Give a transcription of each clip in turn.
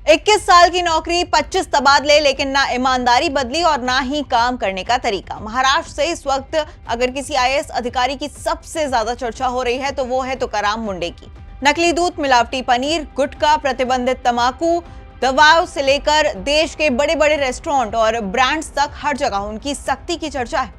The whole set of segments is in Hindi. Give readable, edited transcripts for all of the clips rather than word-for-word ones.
21 साल की नौकरी, 25 तबादले, लेकिन ना ईमानदारी बदली और ना ही काम करने का तरीका। महाराष्ट्र से इस वक्त अगर किसी आईएएस अधिकारी की सबसे ज्यादा चर्चा हो रही है तो वो है तुकाराम मुंडे की। नकली दूध, मिलावटी पनीर, गुटखा, प्रतिबंधित तंबाकू, दवाओं से लेकर देश के बड़े बड़े रेस्टोरेंट और ब्रांड्स तक हर जगह उनकी सख्ती की चर्चा है।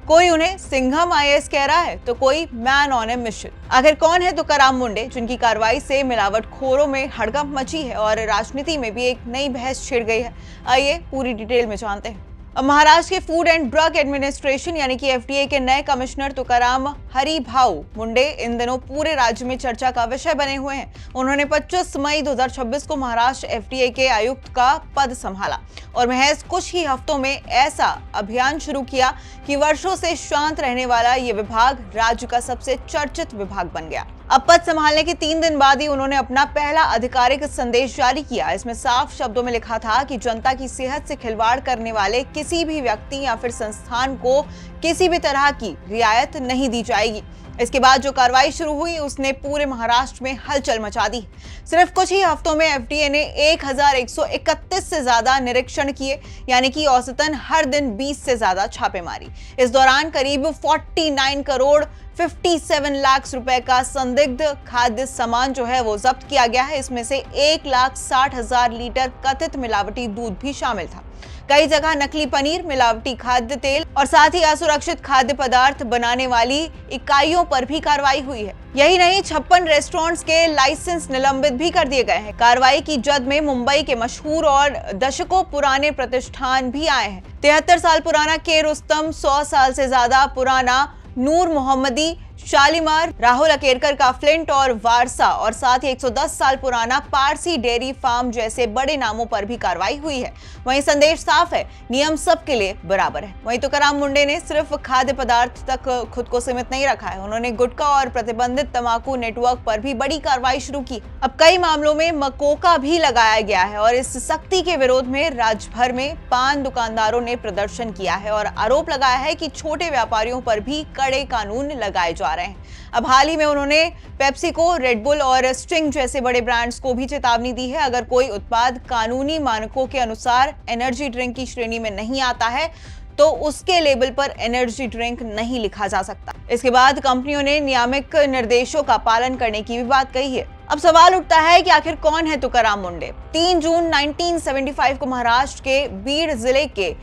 कोई उन्हें सिंघम आईएएस कह रहा है तो कोई मैन ऑन ए मिशन। आखिर कौन है तुकाराम मुंडे, जिनकी कार्रवाई से मिलावटखोरों में हड़कंप मची है और राजनीति में भी एक नई बहस छिड़ गई है? आइए पूरी डिटेल में जानते हैं। अब महाराष्ट्र के फूड एंड ड्रग एडमिनिस्ट्रेशन यानी कि एफडीए के नए कमिश्नर तुकाराम हरिभाऊ मुंडे इन दिनों पूरे राज्य में चर्चा का विषय बने हुए हैं। उन्होंने 25 मई 2026 को महाराष्ट्र एफडीए के आयुक्त का पद संभाला और महज कुछ ही हफ्तों में ऐसा अभियान शुरू किया कि वर्षों से शांत रहने वाला ये विभाग राज्य का सबसे चर्चित विभाग बन गया। अब पद संभालने के 3 दिन बाद ही उन्होंने अपना पहला आधिकारिक संदेश जारी किया। इसमें साफ शब्दों में लिखा था कि जनता की सेहत से खिलवाड़ करने वाले किसी भी व्यक्ति या फिर संस्थान को किसी भी तरह की रियायत नहीं दी जाएगी। इसके बाद जो कार्रवाई शुरू हुई उसने पूरे महाराष्ट्र में हलचल मचा दी। सिर्फ कुछ ही हफ्तों में एफडीए ने 1131 से ज्यादा निरीक्षण किए, यानी कि औसतन हर दिन 20 से ज्यादा छापे मारी। इस दौरान करीब 49 करोड़ 57 लाख रुपए का संदिग्ध खाद्य सामान जो है वो जब्त किया गया है। इसमें से 1,60,000 लीटर कथित मिलावटी दूध भी शामिल था। कई जगह नकली पनीर, मिलावटी खाद्य तेल और साथ ही असुरक्षित खाद्य पदार्थ बनाने वाली इकाइयों पर भी कार्रवाई हुई है। यही नहीं, 56 रेस्टोरेंट्स के लाइसेंस निलंबित भी कर दिए गए हैं। कार्रवाई की जद में मुंबई के मशहूर और दशकों पुराने प्रतिष्ठान भी आए हैं। 73 साल पुराना के रुस्तम, 100 साल से ज्यादा पुराना नूर मोहम्मदी, शालीमार, राहुल अकेरकर का फ्लिंट और वारसा और साथ ही 110 साल पुराना पारसी डेयरी फार्म जैसे बड़े नामों पर भी कार्रवाई हुई है। वहीं संदेश साफ है, नियम सबके लिए बराबर है। वहीं तुकाराम मुंडे ने सिर्फ खाद्य पदार्थ तक खुद को सीमित नहीं रखा है। उन्होंने गुटखा और प्रतिबंधित तंबाकू नेटवर्क पर भी बड़ी कार्रवाई शुरू की। अब कई मामलों में मकोका भी लगाया गया है और इस सख्ती के विरोध में राज्य भर में पान दुकानदारों ने प्रदर्शन किया है और आरोप लगाया है कि छोटे व्यापारियों पर भी कड़े कानून लगाए जा रहे हैं। अब हाल ही में उन्होंने पेप्सिको, रेड बुल और स्ट्रिंग जैसे बड़े ब्रांड्स को भी चेतावनी दी है। अगर कोई उत्पाद कानूनी मानकों के अनुसार एनर्जी ड्रिंक की श्रेणी में नहीं आता है तो उसके लेबल पर एनर्जी ड्रिंक नहीं लिखा जा सकता। इसके बाद कंपनियों ने नियामक निर्देशों का पालन करने की भी बात कही है। अब सवाल उठता है कि आखिर कौन है तुकाराम मुंडे? 3 जून 1975 को महाराष्ट्र के बीड जिले के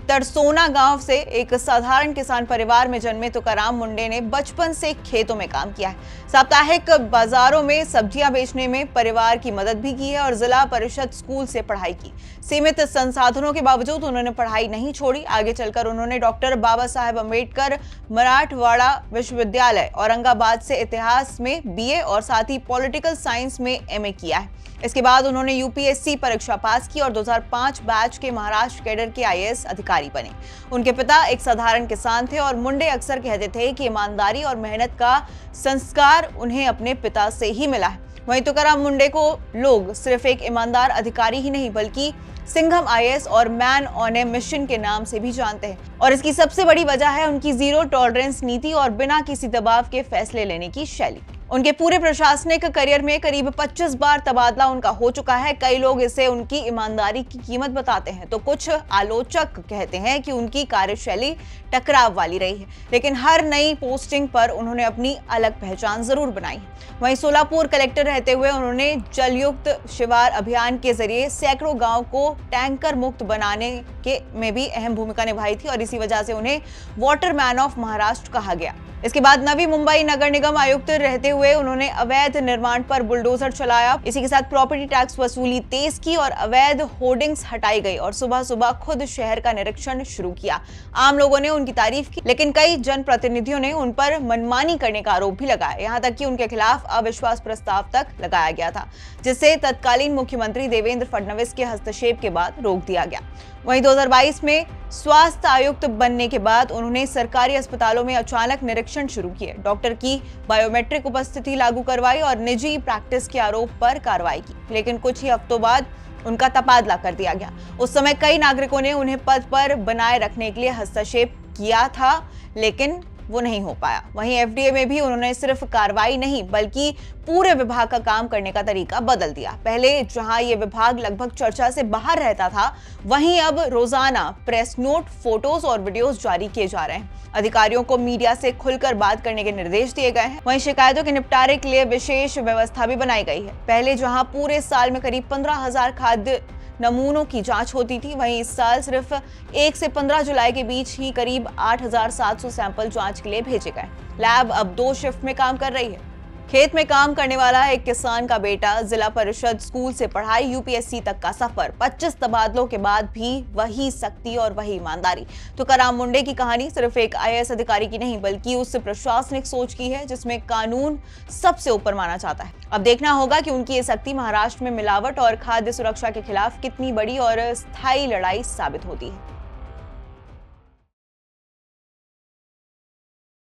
तरसोना गांव से एक साधारण किसान परिवार में जन्मे तुकाराम मुंडे ने बचपन से खेतों में काम किया है। साप्ताहिक बाजारों में सब्जियां बेचने में परिवार की मदद भी की है और जिला परिषद स्कूल से पढ़ाई की। सीमित संसाधनों के बावजूद उन्होंने पढ़ाई नहीं छोड़ी। आगे चलकर उन्होंने डॉक्टर बाबा साहेब अम्बेडकर मराठवाड़ा विश्वविद्यालय औरंगाबाद से इतिहास में बीए और साथ ही पॉलिटिकल साइंस में एमए किया है। इसके बाद उन्होंने यूपीएससी परीक्षा पास की और 2005 बैच के महाराष्ट्र कैडर के आईएएस अधिकारी बने। उनके पिता एक साधारण किसान थे और मुंडे अक्सर कहते थे कि ईमानदारी और मेहनत का संस्कार उन्हें अपने पिता से ही मिला है। वहीं तुकाराम मुंडे को लोग सिर्फ एक ईमानदार अधिकारी ही नहीं बल्कि सिंघम आईएएस और मैन ऑन ए मिशन के नाम से भी जानते हैं और इसकी सबसे बड़ी वजह है उनकी जीरो टॉलरेंस नीति और बिना किसी दबाव के फैसले लेने की शैली। उनके पूरे प्रशासनिक करियर में करीब 25 बार तबादला उनका हो चुका है। कई लोग इसे उनकी ईमानदारी की कीमत बताते हैं तो कुछ आलोचक कहते हैं कि उनकी कार्यशैली टकराव वाली रही है, लेकिन हर नई पोस्टिंग पर उन्होंने अपनी अलग पहचान जरूर बनाई है। वहीं सोलापुर कलेक्टर रहते हुए उन्होंने जलयुक्त शिवार अभियान के जरिए सैकड़ों गाँव को टैंकर मुक्त बनाने के में भी अहम भूमिका निभाई थी और इसी वजह से उन्हें वाटर मैन ऑफ महाराष्ट्र कहा गया। इसके बाद नवी मुंबई नगर निगम आयुक्त रहते हुए उन्होंने अवैध निर्माण पर बुलडोजर चलाया। इसी के साथ प्रॉपर्टी टैक्स वसूली तेज की और अवैध होर्डिंग्स हटाई गई और सुबह सुबह खुद शहर का निरीक्षण शुरू किया। आम लोगों ने उनकी तारीफ की, लेकिन कई जनप्रतिनिधियों ने उन पर मनमानी करने का आरोप भी लगाया। यहाँ तक कि उनके खिलाफ अविश्वास प्रस्ताव तक लगाया गया था, जिसे तत्कालीन मुख्यमंत्री देवेंद्र फडणवीस के हस्तक्षेप के बाद रोक दिया गया। वहीं 2022 में स्वास्थ्य आयुक्त बनने के बाद उन्होंने सरकारी अस्पतालों में अचानक निरीक्षण शुरू किए, डॉक्टर की बायोमेट्रिक उपस्थिति लागू करवाई और निजी प्रैक्टिस के आरोप पर कार्रवाई की। लेकिन कुछ ही हफ्तों बाद उनका तबादला कर दिया गया। उस समय कई नागरिकों ने उन्हें पद पर बनाए रखने के लिए हस्तक्षेप किया था, लेकिन वो नहीं हो पाया। वहीं एफडीए में भी उन्होंने सिर्फ कार्रवाई नहीं बल्कि पूरे विभाग का काम करने का तरीका बदल दिया। पहले जहां ये विभाग लगभग चर्चा से बाहर रहता था, वहीं अब रोजाना प्रेस नोट, फोटोज और वीडियोस जारी किए जा रहे हैं। अधिकारियों को मीडिया से खुलकर बात करने के निर्देश दिए गए हैं। वहीं शिकायतों के निपटारे के लिए विशेष व्यवस्था भी बनाई गई है। पहले जहां पूरे साल में करीब 15,000 खाद्य नमूनों की जांच होती थी, वहीं इस साल सिर्फ 1 से 15 जुलाई के बीच ही करीब 8,700 सैंपल जांच के लिए भेजे गए। लैब अब 2 शिफ्ट में काम कर रही है। खेत में काम करने वाला एक किसान का बेटा जिला परिषद स्कूल से पढ़ाई, यूपीएससी तक का सफर, 25 तबादलों के बाद भी वही सख्ती और वही ईमानदारी। तुकाराम मुंडे की कहानी सिर्फ एक आईएएस अधिकारी की नहीं बल्कि उस प्रशासनिक सोच की है जिसमें कानून सबसे ऊपर माना जाता है। अब देखना होगा कि उनकी ये सख्ती महाराष्ट्र में मिलावट और खाद्य सुरक्षा के खिलाफ कितनी बड़ी और स्थायी लड़ाई साबित होती है।